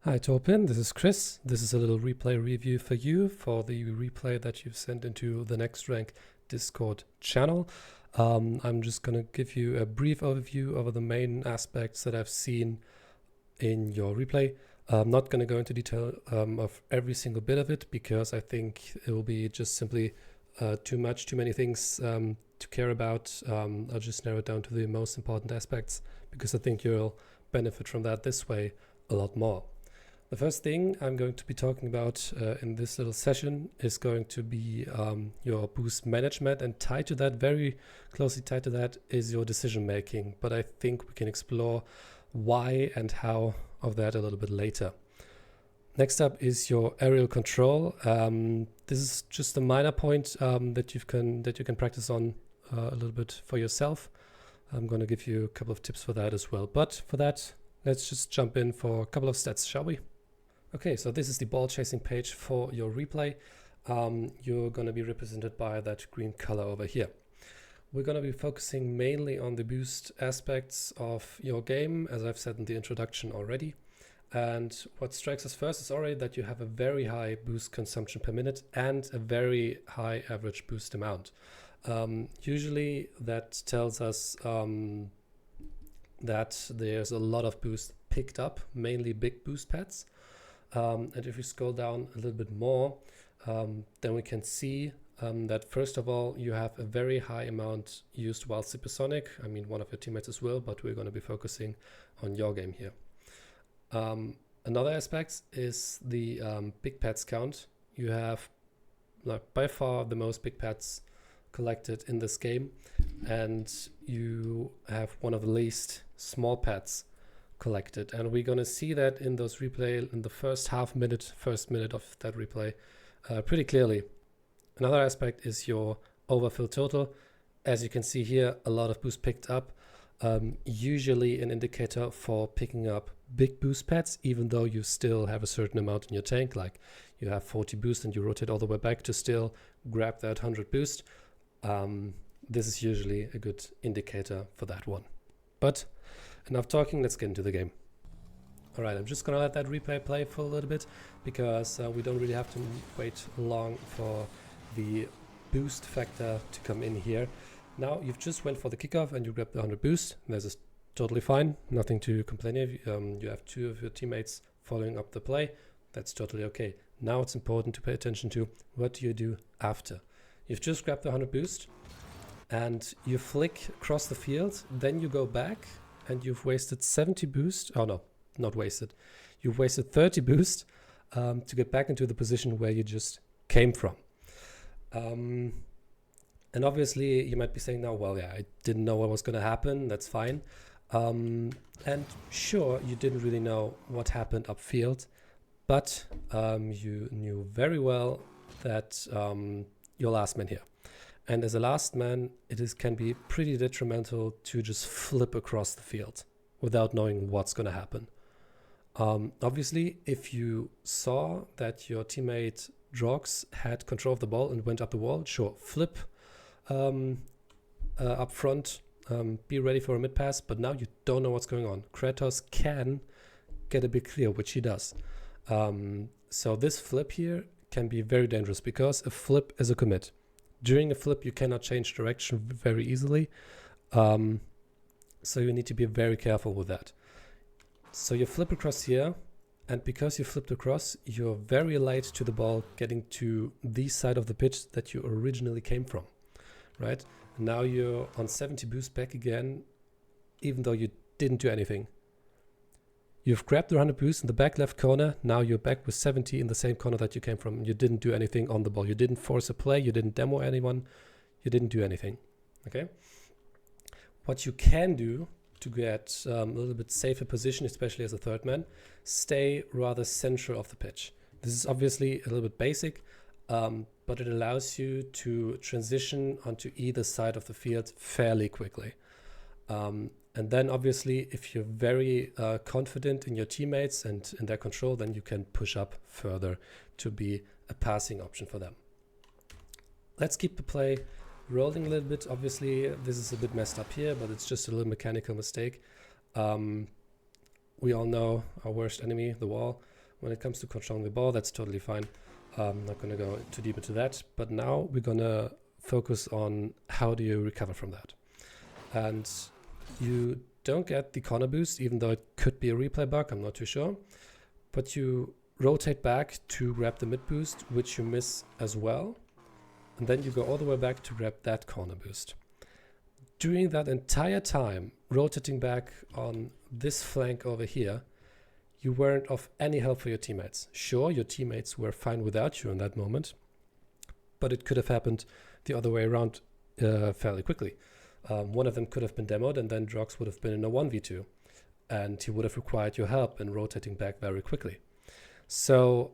Hi Torpid, this is Chris. This is a little replay review for you for the replay that you've sent into the Next Rank Discord channel. I'm just going to give you a brief overview of the main aspects that I've seen in your replay. I'm not going to go into detail of every single bit of it because I think it will be just simply too many things to care about. I'll just narrow it down to the most important aspects because I think you'll benefit from that this way a lot more. The first thing I'm going to be talking about in this little session is going to be your boost management, and tied to that, very closely tied to that, is your decision making. But I think we can explore why and how of that a little bit later. Next up is your aerial control. This is just a minor point that you can practice on a little bit for yourself. I'm going to give you a couple of tips for that as well. But for that, let's just jump in for a couple of stats, shall we? Okay, so this is the ball chasing page for your replay. You're going to be represented by that green color over here. We're going to be focusing mainly on the boost aspects of your game, as I've said in the introduction already. And what strikes us first is already that you have a very high boost consumption per minute and a very high average boost amount. Usually that tells us that there's a lot of boost picked up, mainly big boost pads. And if we scroll down a little bit more, then we can see that first of all, you have a very high amount used while supersonic. I mean, one of your teammates as well, but we're going to be focusing on your game here. Another aspect is the big pads count. You have by far the most big pads collected in this game, and you have one of the least small pads collected, and we're going to see that in those replay in the first minute of that replay pretty clearly. Another aspect is your overfill total. As you can see here, a lot of boost picked up, usually an indicator for picking up big boost pads, even though you still have a certain amount in your tank, like you have 40 boost and you rotate all the way back to still grab that 100 boost. This is usually a good indicator for that one. But enough talking, let's get into the game. All right, I'm just gonna let that replay play for a little bit because we don't really have to wait long for the boost factor to come in here. Now, you've just went for the kickoff and you grabbed the 100 boost. This is totally fine, nothing to complain of. You have two of your teammates following up the play. That's totally okay. Now it's important to pay attention to what do you do after. You've just grabbed the 100 boost and you flick across the field, then you go back and you've wasted 70 boost. Oh no, not wasted. You've wasted 30 boost to get back into the position where you just came from. And obviously you might be saying now, well, yeah, I didn't know what was going to happen. That's fine. And sure, you didn't really know what happened upfield, but you knew very well that you're last man here. And as a last man, can be pretty detrimental to just flip across the field without knowing what's going to happen. Obviously, if you saw that your teammate Drox had control of the ball and went up the wall, sure, flip up front, be ready for a mid pass, but now you don't know what's going on. Kratos can get a bit clear, which he does. So this flip here can be very dangerous because a flip is a commit. During a flip, you cannot change direction very easily. So you need to be very careful with that. So you flip across here, and because you flipped across, you're very light to the ball, getting to the side of the pitch that you originally came from, right? Now you're on 70 boost back again, even though you didn't do anything. You've grabbed the 100 boost in the back left corner. Now you're back with 70 in the same corner that you came from. You didn't do anything on the ball. You didn't force a play. You didn't demo anyone. You didn't do anything. Okay. What you can do to get a little bit safer position, especially as a third man, stay rather central of the pitch. This is obviously a little bit basic, but it allows you to transition onto either side of the field fairly quickly. And then obviously, if you're very confident in your teammates and in their control, then you can push up further to be a passing option for them. Let's keep the play rolling a little bit. Obviously, this is a bit messed up here, but it's just a little mechanical mistake. we all know our worst enemy, the wall. When it comes to controlling the ball, that's totally fine. I'm not going to go too deep into that. But now we're going to focus on how do you recover from that. And you don't get the corner boost, even though it could be a replay bug, I'm not too sure. But you rotate back to grab the mid boost, which you miss as well. And then you go all the way back to grab that corner boost. During that entire time, rotating back on this flank over here, you weren't of any help for your teammates. Sure, your teammates were fine without you in that moment, but it could have happened the other way around fairly quickly. One of them could have been demoed, and then Drox would have been in a 1v2, and he would have required your help in rotating back very quickly. So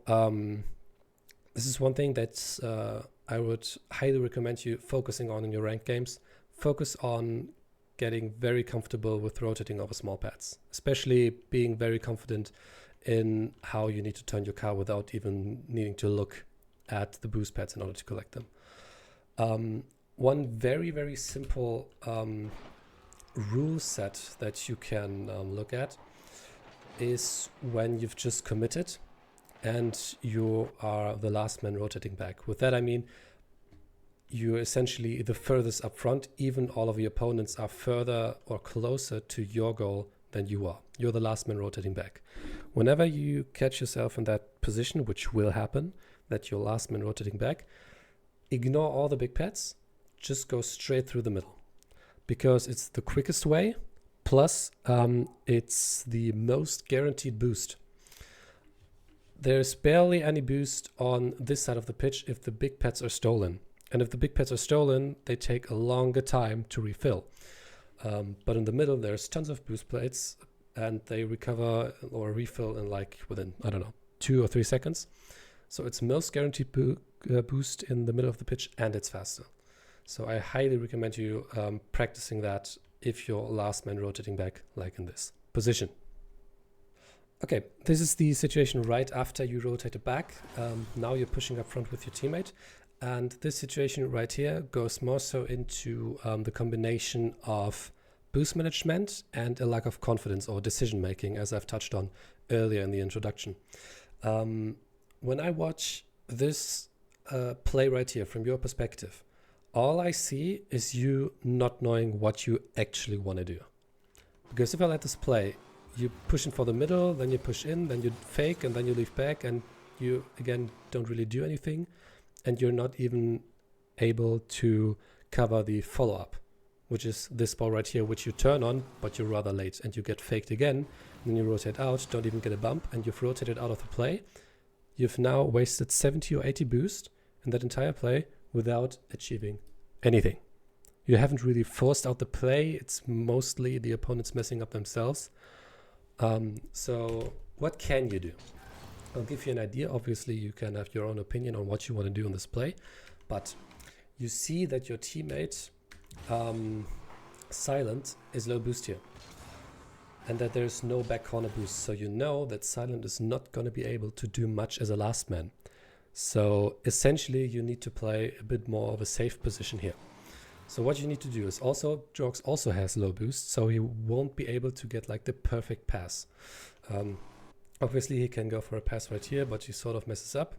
this is one thing that I would highly recommend you focusing on in your ranked games. Focus on getting very comfortable with rotating over small pads, especially being very confident in how you need to turn your car without even needing to look at the boost pads in order to collect them. One very, very simple rule set that you can look at is when you've just committed and you are the last man rotating back. With that, I mean, you're essentially the furthest up front. Even all of your opponents are further or closer to your goal than you are. You're the last man rotating back. Whenever you catch yourself in that position, which will happen, that you're last man rotating back, ignore all the big pads, just go straight through the middle. Because it's the quickest way, plus it's the most guaranteed boost. There's barely any boost on this side of the pitch if the big pads are stolen. And if the big pads are stolen, they take a longer time to refill. But in the middle, there's tons of boost plates, and they recover or refill in like within, I don't know, 2 or 3 seconds. So it's most guaranteed boost in the middle of the pitch, and it's faster. So I highly recommend you practicing that if you're last man rotating back, like in this position. Okay, this is the situation right after you rotated back. Now you're pushing up front with your teammate. And this situation right here goes more so into the combination of boost management and a lack of confidence or decision making, as I've touched on earlier in the introduction. When I watch this play right here from your perspective, all I see is you not knowing what you actually want to do. Because if I let this play, you push in for the middle, then you push in, then you fake, and then you leave back, and you again don't really do anything. And you're not even able to cover the follow-up, which is this ball right here, which you turn on, but you're rather late, and you get faked again. And then you rotate out, don't even get a bump, and you've rotated out of the play. You've now wasted 70 or 80 boost in that entire play without achieving anything. You haven't really forced out the play. It's mostly the opponents messing up themselves. So what can you do? I'll give you an idea. Obviously, you can have your own opinion on what you want to do in this play, but you see that your teammate Silent is low boost here, and that there's no back corner boost. So you know that Silent is not going to be able to do much as a last man. So essentially, you need to play a bit more of a safe position here. So what you need to do is also, Drox also has low boost, so he won't be able to get like the perfect pass. Obviously, he can go for a pass right here, but he sort of messes up.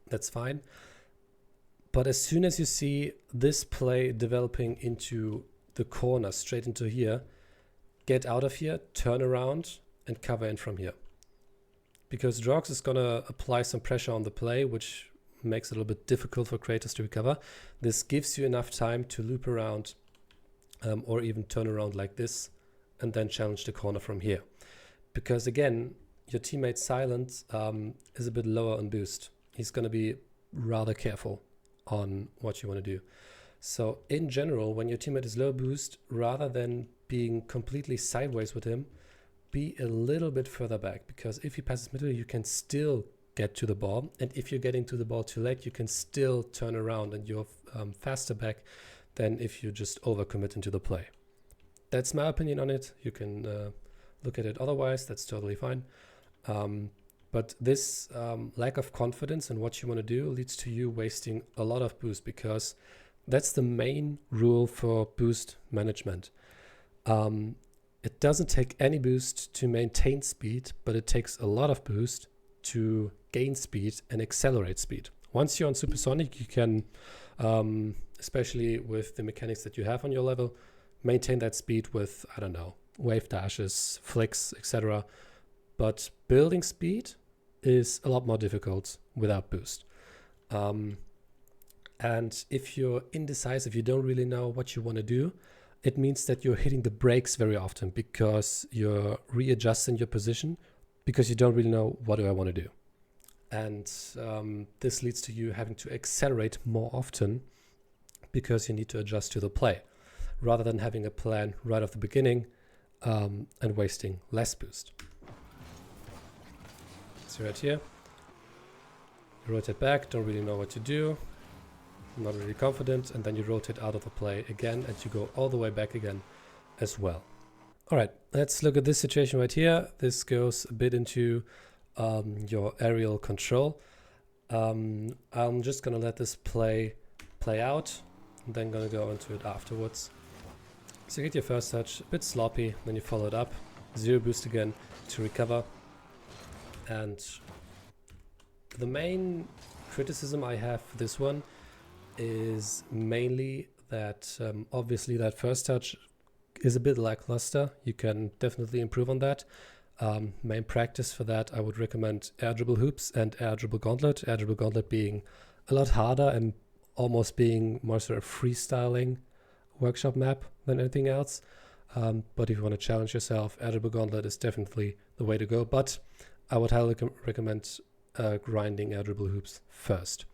That's fine. But as soon as you see this play developing into the corner, straight into here, get out of here, turn around, and cover in from here. Because Drox is going to apply some pressure on the play, which makes it a little bit difficult for creators to recover. This gives you enough time to loop around or even turn around like this and then challenge the corner from here. Because again, your teammate Silent is a bit lower on boost. He's going to be rather careful on what you want to do. So in general, when your teammate is low boost, rather than being completely sideways with him, be a little bit further back, because if he passes middle, you can still get to the ball. And if you're getting to the ball too late, you can still turn around and you're faster back than if you just overcommit into the play. That's my opinion on it. You can look at it otherwise. That's totally fine. But this lack of confidence in what you want to do leads to you wasting a lot of boost, because that's the main rule for boost management. it doesn't take any boost to maintain speed, but it takes a lot of boost to gain speed and accelerate speed. Once you're on supersonic, you can, especially with the mechanics that you have on your level, maintain that speed with, I don't know, wave dashes, flicks, etc. But building speed is a lot more difficult without boost. And if you're indecisive, you don't really know what you want to do, it means that you're hitting the brakes very often because you're readjusting your position because you don't really know what do I want to do. And this leads to you having to accelerate more often because you need to adjust to the play rather than having a plan right off the beginning and wasting less boost. So right here, you rotate back, don't really know what to do, not really confident, and then you rotate out of the play again and you go all the way back again as well. All right, let's look at this situation right here. This goes a bit into your aerial control. I'm just gonna let this play out and then gonna go into it afterwards. So you get your first touch, a bit sloppy, then you follow it up, 0 boost again to recover. And the main criticism I have for this one is mainly that obviously that first touch is a bit lackluster. You can definitely improve on that. Main practice for that, I would recommend air dribble hoops and air dribble gauntlet. Air dribble gauntlet being a lot harder and almost being more sort of freestyling workshop map than anything else. But if you want to challenge yourself, air dribble gauntlet is definitely the way to go. But I would highly recommend grinding air dribble hoops first.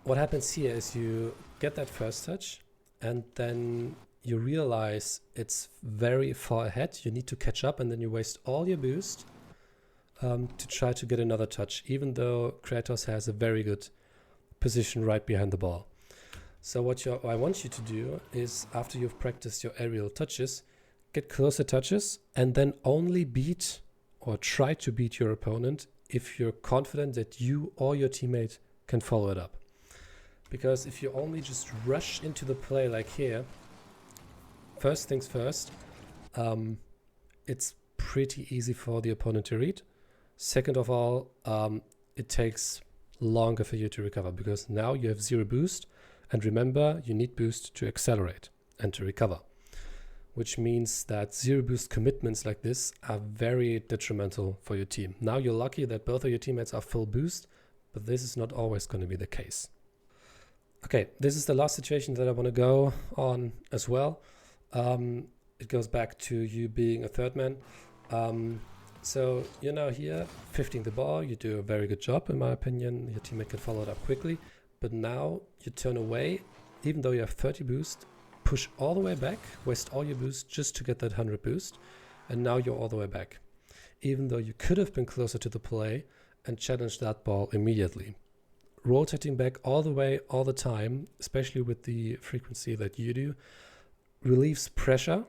What happens here is you get that first touch and then you realize it's very far ahead. You need to catch up and then you waste all your boost to try to get another touch, even though Kratos has a very good position right behind the ball. So what I want you to do is, after you've practiced your aerial touches, get closer touches and then only beat or try to beat your opponent if you're confident that you or your teammate can follow it up. Because if you only just rush into the play like here, first things first, it's pretty easy for the opponent to read. Second of all, it takes longer for you to recover because now you have 0 boost. And remember, you need boost to accelerate and to recover, which means that 0 boost commitments like this are very detrimental for your team. Now you're lucky that both of your teammates are full boost, but this is not always going to be the case. Okay, this is the last situation that I want to go on as well. It goes back to you being a third man. So you're now here, 15 the ball. You do a very good job, in my opinion. Your teammate can follow it up quickly. But now you turn away, even though you have 30 boost, push all the way back, waste all your boost just to get that 100 boost. And now you're all the way back, even though you could have been closer to the play and challenged that ball immediately. Rotating back all the way, all the time, especially with the frequency that you do, relieves pressure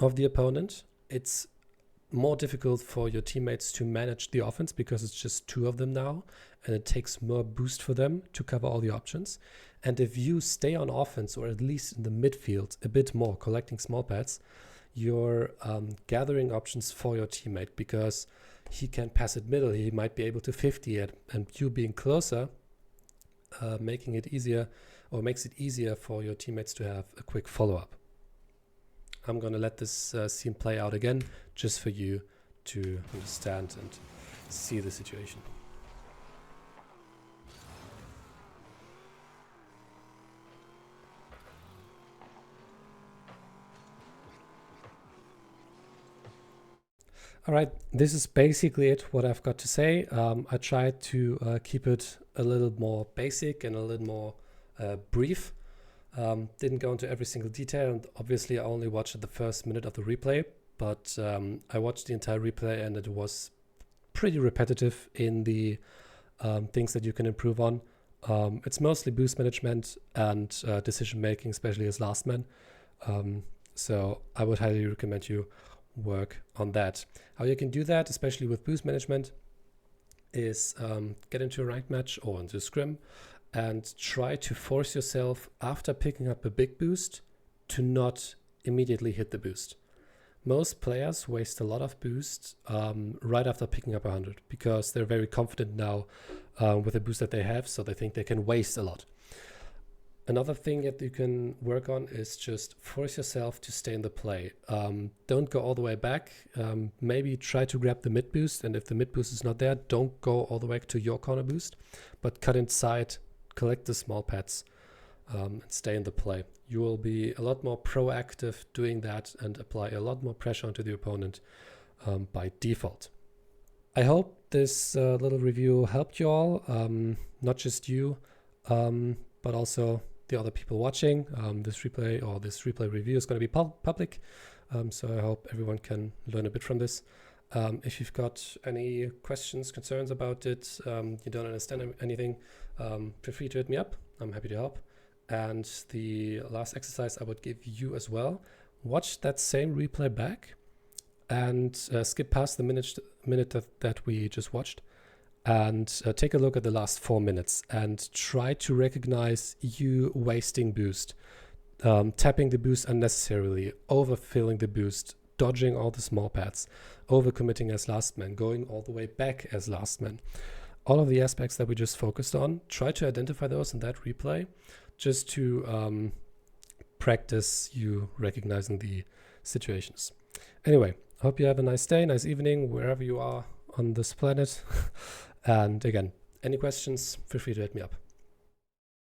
of the opponent. It's more difficult for your teammates to manage the offense because it's just 2 of them now, and it takes more boost for them to cover all the options. And if you stay on offense, or at least in the midfield a bit more, collecting small pads, you're gathering options for your teammate because he can pass it middle, he might be able to 50 it, and you being closer, making it easier, or makes it easier for your teammates to have a quick follow-up. I'm going to let this scene play out again, just for you to understand and see the situation. All right, this is basically it, what I've got to say. I tried to keep it a little more basic and a little more brief. Didn't go into every single detail, and obviously I only watched the first minute of the replay, but I watched the entire replay and it was pretty repetitive in the things that you can improve on. It's mostly boost management and decision making, especially as last man. So I would highly recommend you work on that. How you can do that, especially with boost management, is get into a ranked match or into Scrim and try to force yourself, after picking up a big boost, to not immediately hit the boost. Most players waste a lot of boost right after picking up 100 because they're very confident now with the boost that they have, so they think they can waste a lot. Another thing that you can work on is just force yourself to stay in the play. Don't go all the way back. Maybe try to grab the mid boost, and if the mid boost is not there, don't go all the way to your corner boost, but cut inside, collect the small pets, and stay in the play. You will be a lot more proactive doing that and apply a lot more pressure onto the opponent by default. I hope this little review helped you all, not just you, but also the other people watching. This replay review is going to be public, so I hope everyone can learn a bit from this. If you've got any questions, concerns about it, you don't understand anything, feel free to hit me up. I'm happy to help. And the last exercise I would give you as well, watch that same replay back and skip past the minute that we just watched, and take a look at the last 4 minutes and try to recognize you wasting boost, tapping the boost unnecessarily, overfilling the boost, dodging all the small pads, overcommitting as last man, going all the way back as last man. All of the aspects that we just focused on, try to identify those in that replay just to practice you recognizing the situations. Anyway, I hope you have a nice day, nice evening, wherever you are on this planet. And again, any questions, feel free to hit me up.